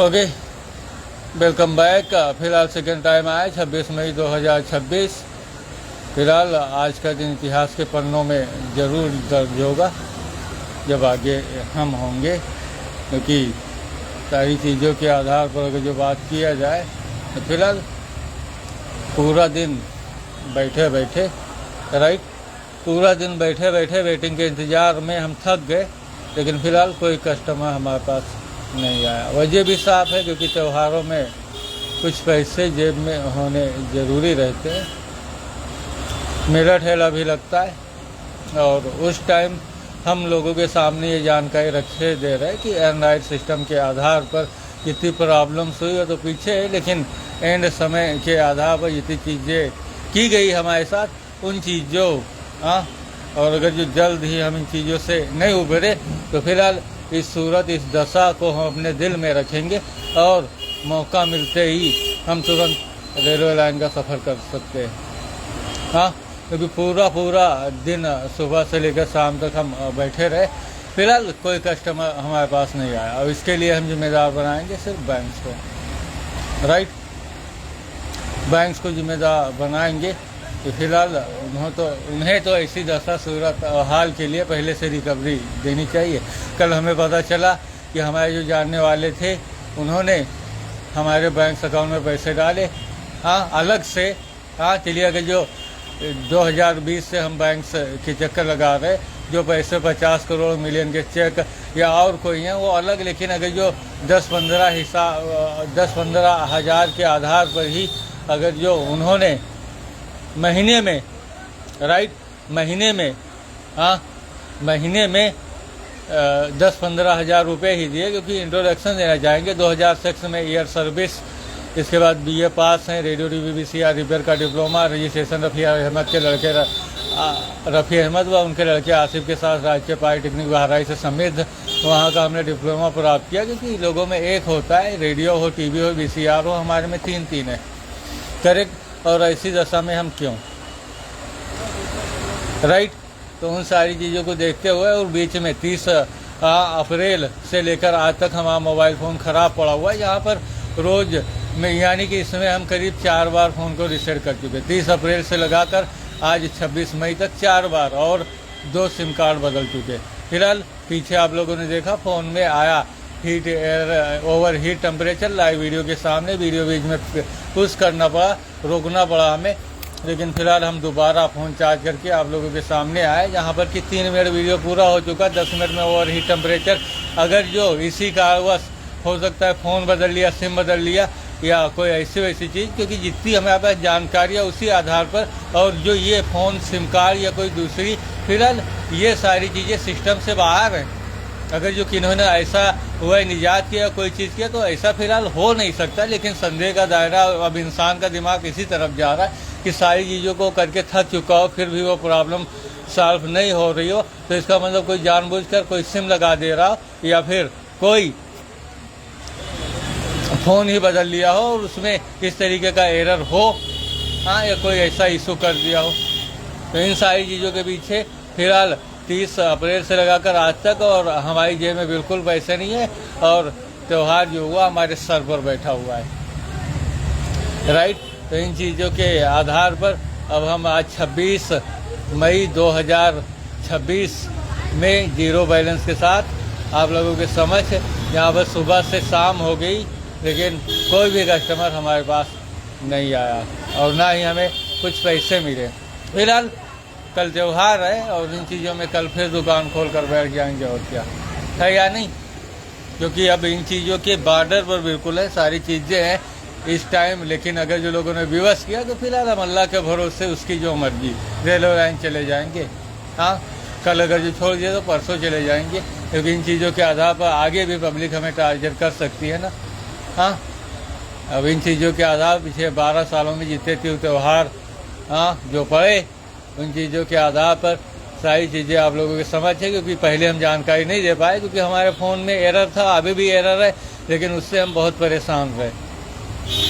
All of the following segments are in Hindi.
Okay, welcome back. फिलहाल सेकेंड टाइम आए 26 मई 2026। फिलहाल आज का दिन इतिहास के पन्नों में ज़रूर दर्ज होगा जब आगे हम होंगे, क्योंकि सारी चीज़ों के आधार पर अगर जो बात किया जाए तो फिलहाल पूरा दिन बैठे बैठे पूरा दिन बैठे बैठे वेटिंग के इंतज़ार में हम थक गए, लेकिन फ़िलहाल कोई कस्टमर हमारे पास नहीं आया। वजह भी साफ है, क्योंकि त्योहारों में कुछ पैसे जेब में होने ज़रूरी रहते हैं। मेला ठेला भी लगता है और उस टाइम हम लोगों के सामने ये जानकारी रखे दे रहे हैं कि एंड्रॉयड सिस्टम के आधार पर जितनी प्रॉब्लम्स हुई है तो पीछे है, लेकिन एंड समय के आधार पर जितनी चीज़ें की गई हमारे साथ उन चीज़ों और अगर जो जल्द ही हम इन चीज़ों से नहीं उभरे तो फिलहाल इस सूरत इस दशा को हम अपने दिल में रखेंगे और मौका मिलते ही हम तुरंत रेलवे लाइन का सफ़र कर सकते हैं। क्योंकि पूरा दिन सुबह से लेकर शाम तक हम बैठे रहे, फिलहाल कोई कस्टमर हमारे पास नहीं आया और इसके लिए हम जिम्मेदार बनाएंगे सिर्फ बैंक्स को। बैंक्स को जिम्मेदार बनाएंगे कि फिलहाल उन्हें तो ऐसी दशा सूरत हाल के लिए पहले से रिकवरी देनी चाहिए। कल हमें पता चला कि हमारे जो जानने वाले थे उन्होंने हमारे बैंक अकाउंट में पैसे डाले अलग से। चलिए, अगर जो 2020 से हम बैंक के चक्कर लगा रहे, जो पैसे 50 करोड़ मिलियन के चेक या और कोई हैं वो अलग, लेकिन अगर जो 10-15 हज़ार के आधार पर ही अगर जो उन्होंने महीने में 10-15 हज़ार रुपये ही दिए, क्योंकि इंट्रोडक्शन देना चाहेंगे 2006 में ईयर सर्विस, इसके बाद BA पास हैं, रेडियो DVB-CR रिपेयर का डिप्लोमा, रजिस्ट्रेशन रफ़ी अहमद के लड़के रफ़ी अहमद व उनके लड़के आसिफ के साथ राजकीय पॉलिटेक्निक बहराइच से समृद्ध वहाँ का हमने डिप्लोमा प्राप्त किया। क्योंकि लोगों में एक होता है, रेडियो हो, TV हो, VCR हो, हमारे में 3 है। करेक्ट। और ऐसी दशा में हम क्यों? तो उन सारी चीज़ों को देखते हुए और बीच में 30 अप्रैल से लेकर आज तक हमारा मोबाइल फ़ोन ख़राब पड़ा हुआ है, यहाँ पर रोज़ में, यानी कि इसमें हम करीब 4 बार फ़ोन को रीसेट कर चुके। 30 अप्रैल से लगाकर आज 26 मई तक 4 बार और 2 सिम कार्ड बदल चुके। फिलहाल पीछे आप लोगों ने देखा फ़ोन में आया over heat temperature live video के सामने, वीडियो बीच में पुश करना पड़ा, रोकना पड़ा हमें, लेकिन फिलहाल हम दोबारा फ़ोन चार्ज करके आप लोगों के सामने आए, जहां पर कि 3 मिनट वीडियो पूरा हो चुका, 10 मिनट में ओवर हीट टेम्परेचर। अगर जो इसी कारणवश हो सकता है फ़ोन बदल लिया, सिम बदल लिया या कोई ऐसी वैसी चीज़, क्योंकि जितनी हमारे पास जानकारी है उसी आधार पर, और जो ये फ़ोन सिम कार्ड या कोई दूसरी, फिलहाल ये सारी चीज़ें सिस्टम से बाहर हैं। अगर जो किन्होंने ऐसा हुआ निजात किया कोई चीज़ किया तो ऐसा फिलहाल हो नहीं सकता, लेकिन संदेह का दायरा अब इंसान का दिमाग इसी तरफ जा रहा है कि सारी चीज़ों को करके थक चुका हो, फिर भी वो प्रॉब्लम सॉल्व नहीं हो रही हो, तो इसका मतलब कोई जानबूझकर कोई सिम लगा दे रहा हो या फिर कोई फ़ोन ही बदल लिया हो और उसमें इस तरीके का एरर हो, या कोई ऐसा इशू कर दिया हो। तो इन सारी चीज़ों के पीछे फिलहाल 30 अप्रैल से लगाकर आज तक और हमारी जेब में बिल्कुल पैसे नहीं है और त्यौहार जो हुआ हमारे सर पर बैठा हुआ है। तो इन चीज़ों के आधार पर अब हम आज 26 मई 2026 में जीरो बैलेंस के साथ आप लोगों के समक्ष, यहाँ पर सुबह से शाम हो गई लेकिन कोई भी कस्टमर हमारे पास नहीं आया और ना ही हमें कुछ पैसे मिले। फिलहाल कल त्यौहार है और इन चीज़ों में कल फिर दुकान खोल कर बैठ जाएंगे, और क्या है या नहीं, क्योंकि अब इन चीज़ों के बॉर्डर पर बिल्कुल है, सारी चीज़ें हैं इस टाइम। लेकिन अगर जो लोगों ने विवश किया तो फिलहाल हम अल्लाह के भरोसे उसकी जो मर्जी, रेलवे लाइन चले जाएंगे। कल अगर जो छोड़ दिया तो परसों चले जाएंगे, क्योंकि इन चीज़ों के आधार पर आगे भी पब्लिक हमें टारगेट कर सकती है ना। अब इन चीज़ों के आधार पिछले 12 सालों में जितने त्यौहार जो पड़े, उन चीज़ों के आधार पर सारी चीज़ें आप लोगों के समझ है, क्योंकि पहले हम जानकारी नहीं दे पाए क्योंकि हमारे फ़ोन में एरर था, अभी भी एरर है, लेकिन उससे हम बहुत परेशान रहे।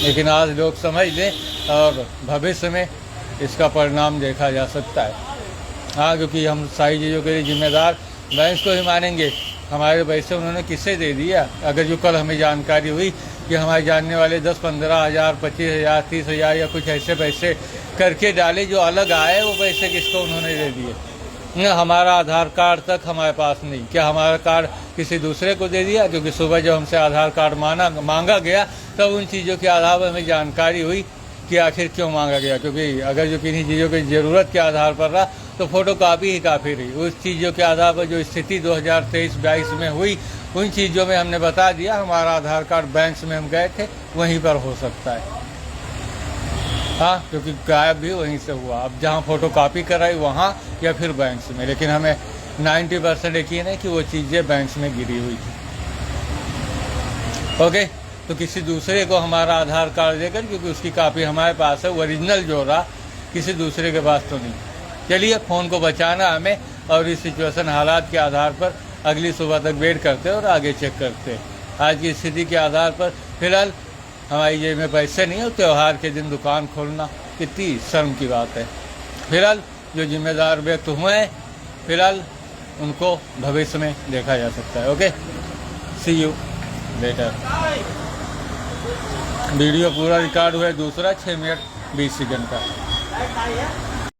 लेकिन आज लोग समझ लें और भविष्य में इसका परिणाम देखा जा सकता है। क्योंकि हम सारी चीज़ों के लिए जिम्मेदार बैंक्स को ही मानेंगे, हमारे पैसे उन्होंने किससे दे दिया? अगर जो कल हमें जानकारी हुई कि हमारे जानने वाले 10-15 हज़ार, 25 हज़ार, 30 हज़ार या कुछ ऐसे पैसे करके डाले जो अलग आए, वो पैसे किसको उन्होंने दे दिए? हमारा आधार कार्ड तक हमारे पास नहीं। क्या हमारा कार्ड किसी दूसरे को दे दिया? क्योंकि सुबह जब हमसे आधार कार्ड मांगा गया तब उन चीज़ों के आधार पर हमें जानकारी हुई कि आखिर क्यों मांगा गया। क्योंकि अगर जो किन्हीं चीज़ों की ज़रूरत के आधार पर रहा तो फोटोकॉपी ही काफ़ी रही। उस चीज़ों के आधार पर जो स्थिति 2023-22 में हुई, उन चीज़ों में हमने बता दिया हमारा आधार कार्ड बैंक में हम गए थे, वहीं पर हो सकता है। हाँ, क्योंकि गायब भी वहीं से हुआ। अब जहाँ फोटोकॉपी कराई वहाँ या फिर बैंक में, लेकिन हमें 90% यकीन है कि वो चीज़ें बैंक में गिरी हुई थी। ओके, तो किसी दूसरे को हमारा आधार कार्ड देकर, क्योंकि उसकी कापी हमारे पास है, ओरिजिनल जो रहा किसी दूसरे के पास तो नहीं। चलिए, फ़ोन को बचाना हमें, और इस सिचुएशन हालात के आधार पर अगली सुबह तक वेट करते और आगे चेक करते। आज की स्थिति के आधार पर फिलहाल हमारी जेब में पैसे नहीं है। त्यौहार के दिन दुकान खोलना कितनी शर्म की बात है। फिलहाल जो जिम्मेदार व्यक्ति हुए हैं, फिलहाल उनको भविष्य में देखा जा सकता है। Okay, see you later. Video पूरा रिकॉर्ड हुआ है, दूसरा 6 मिनट 20 सेकंड का।